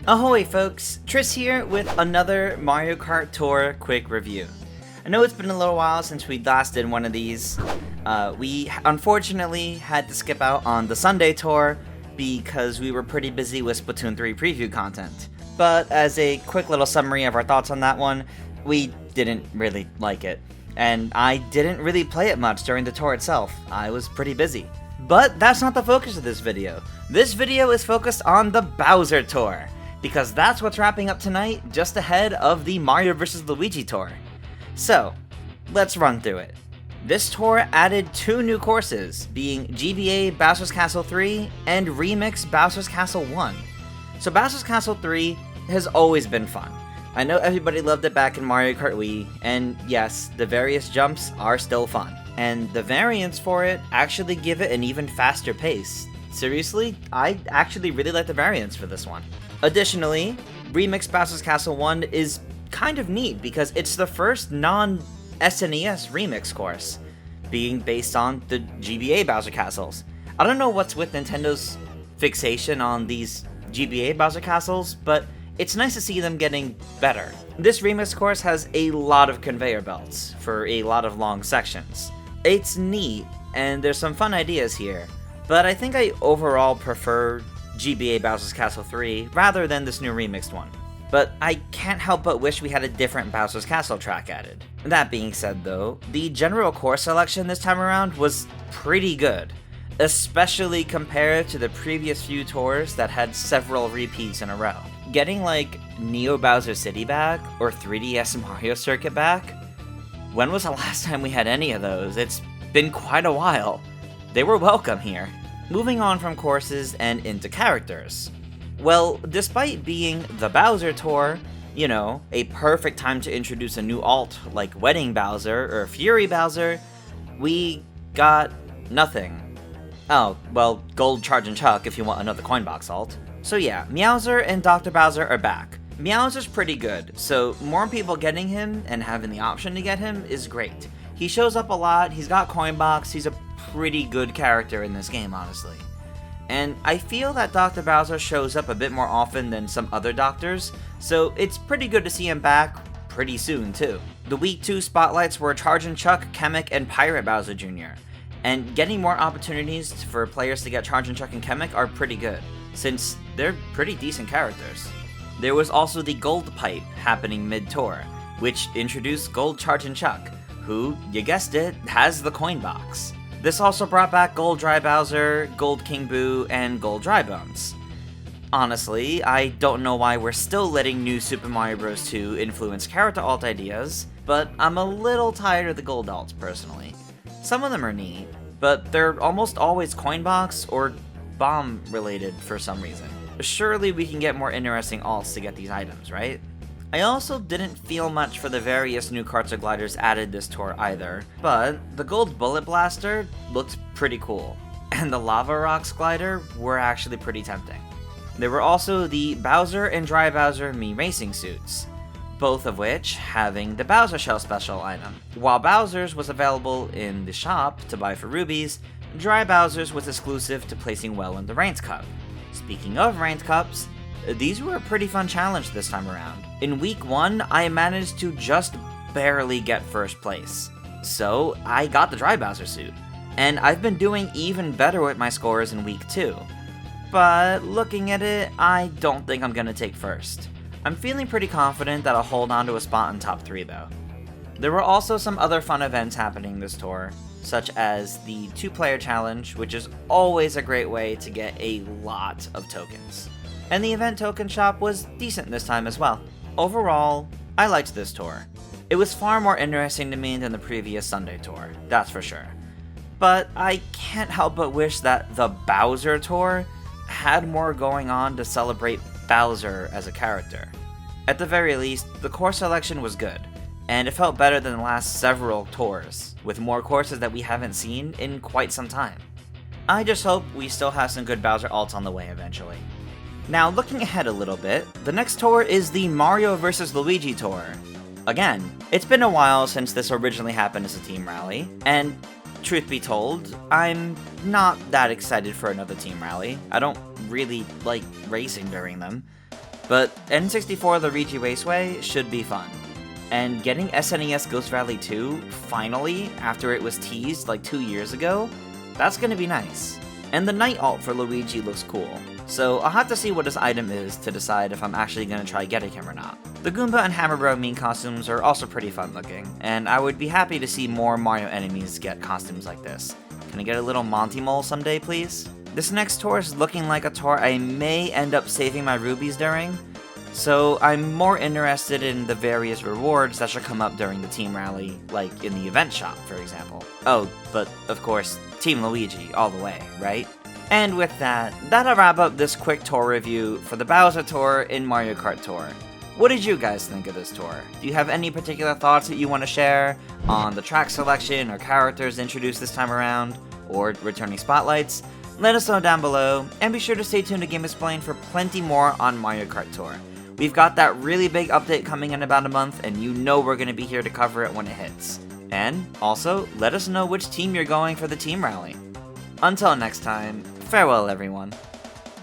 Ahoy folks, Tris here with another Mario Kart Tour quick review. I know it's been a little while since we last did one of these. We unfortunately had to skip out on the Sunday tour because we were pretty busy with Splatoon 3 preview content. But as a quick little summary of our thoughts on that one, we didn't really like it. And I didn't really play it much during the tour itself. I was pretty busy. But that's not the focus of this video. This video is focused on the Bowser Tour, because that's what's wrapping up tonight, just ahead of the Mario vs. Luigi tour. So, let's run through it. This tour added 2 new courses, being GBA Bowser Castle 3 and RMX Bowser Castle 1. So Bowser Castle 3 has always been fun. I know everybody loved it back in Mario Kart Wii, and yes, the various jumps are still fun. And the variants for it actually give it an even faster pace. Seriously, I actually really like the variants for this one. Additionally, RMX Bowser Castle 1 is kind of neat because it's the first non-SNES remix course, being based on the GBA Bowser Castles. I don't know what's with Nintendo's fixation on these GBA Bowser Castles, but it's nice to see them getting better. This remix course has a lot of conveyor belts for a lot of long sections. It's neat, and there's some fun ideas here, but I think I overall prefer GBA Bowser Castle 3 rather than this new remixed one. But I can't help but wish we had a different Bowser's Castle track added. That being said though, the general course selection this time around was pretty good, especially compared to the previous few tours that had several repeats in a row. Getting like Neo Bowser City back, or 3DS Mario Circuit back? When was the last time we had any of those? It's been quite a while. They were welcome here. Moving on from courses and into characters. Well, despite being the Bowser Tour, you know, a perfect time to introduce a new alt like Wedding Bowser or Fury Bowser, we got nothing. Oh, well, Gold Charge and Chuck if you want another Coinbox alt. So yeah, Meowser and Dr. Bowser are back. Meowser's pretty good, so more people getting him and having the option to get him is great. He shows up a lot, he's got Coinbox, he's a pretty good character in this game, honestly. And I feel that Dr. Bowser shows up a bit more often than some other doctors, so it's pretty good to see him back pretty soon too. The Week 2 spotlights were Charge and Chuck, Kamek, and Pirate Bowser Jr. And getting more opportunities for players to get Charge and Chuck and Kamek are pretty good, since they're pretty decent characters. There was also the Gold Pipe happening mid-tour, which introduced Gold Charge and Chuck, who, you guessed it, has the coin box. This also brought back Gold Dry Bowser, Gold King Boo, and Gold Dry Bones. Honestly, I don't know why we're still letting new Super Mario Bros. 2 influence character alt ideas, but I'm a little tired of the gold alts personally. Some of them are neat, but they're almost always coin box or bomb related for some reason. Surely we can get more interesting alts to get these items, right? I also didn't feel much for the various new carts or gliders added this tour either, but the Gold Bullet Blaster looked pretty cool, and the Lava Rocks glider were actually pretty tempting. There were also the Bowser and Dry Bowser Mii Racing suits, both of which having the Bowser Shell special item. While Bowser's was available in the shop to buy for rubies, Dry Bowser's was exclusive to placing well in the Ranked Cup. Speaking of Ranked Cups, these were a pretty fun challenge this time around. In Week 1, I managed to just barely get first place, so I got the Dry Bowser suit, and I've been doing even better with my scores in Week 2. But looking at it, I don't think I'm gonna take first. I'm feeling pretty confident that I'll hold on to a spot in top 3 though. There were also some other fun events happening this tour, such as the 2-player challenge, which is always a great way to get a lot of tokens. And the event token shop was decent this time as well. Overall, I liked this tour. It was far more interesting to me than the previous Sunday tour, that's for sure. But I can't help but wish that the Bowser Tour had more going on to celebrate Bowser as a character. At the very least, the course selection was good, and it felt better than the last several tours, with more courses that we haven't seen in quite some time. I just hope we still have some good Bowser alts on the way eventually. Now, looking ahead a little bit, the next tour is the Mario vs. Luigi Tour. Again, it's been a while since this originally happened as a team rally, and truth be told, I'm not that excited for another team rally. I don't really like racing during them. But N64 Luigi Raceway should be fun. And getting SNES Ghost Rally 2, finally, after it was teased like 2 years ago, that's gonna be nice. And the night alt for Luigi looks cool, so I'll have to see what his item is to decide if I'm actually gonna try getting him or not. The Goomba and Hammer Bro Mean costumes are also pretty fun looking, and I would be happy to see more Mario enemies get costumes like this. Can I get a little Monty Mole someday, please? This next tour is looking like a tour I may end up saving my rubies during, so I'm more interested in the various rewards that should come up during the Team Rally, like in the event shop, for example. Oh, but of course, Team Luigi all the way, right? And with that, that'll wrap up this quick tour review for the Bowser Tour in Mario Kart Tour. What did you guys think of this tour? Do you have any particular thoughts that you want to share on the track selection or characters introduced this time around, or returning spotlights? Let us know down below, and be sure to stay tuned to GameXplain for plenty more on Mario Kart Tour. We've got that really big update coming in about a month, and you know we're going to be here to cover it when it hits. And also, let us know which team you're going for the Team Rally. Until next time, farewell everyone.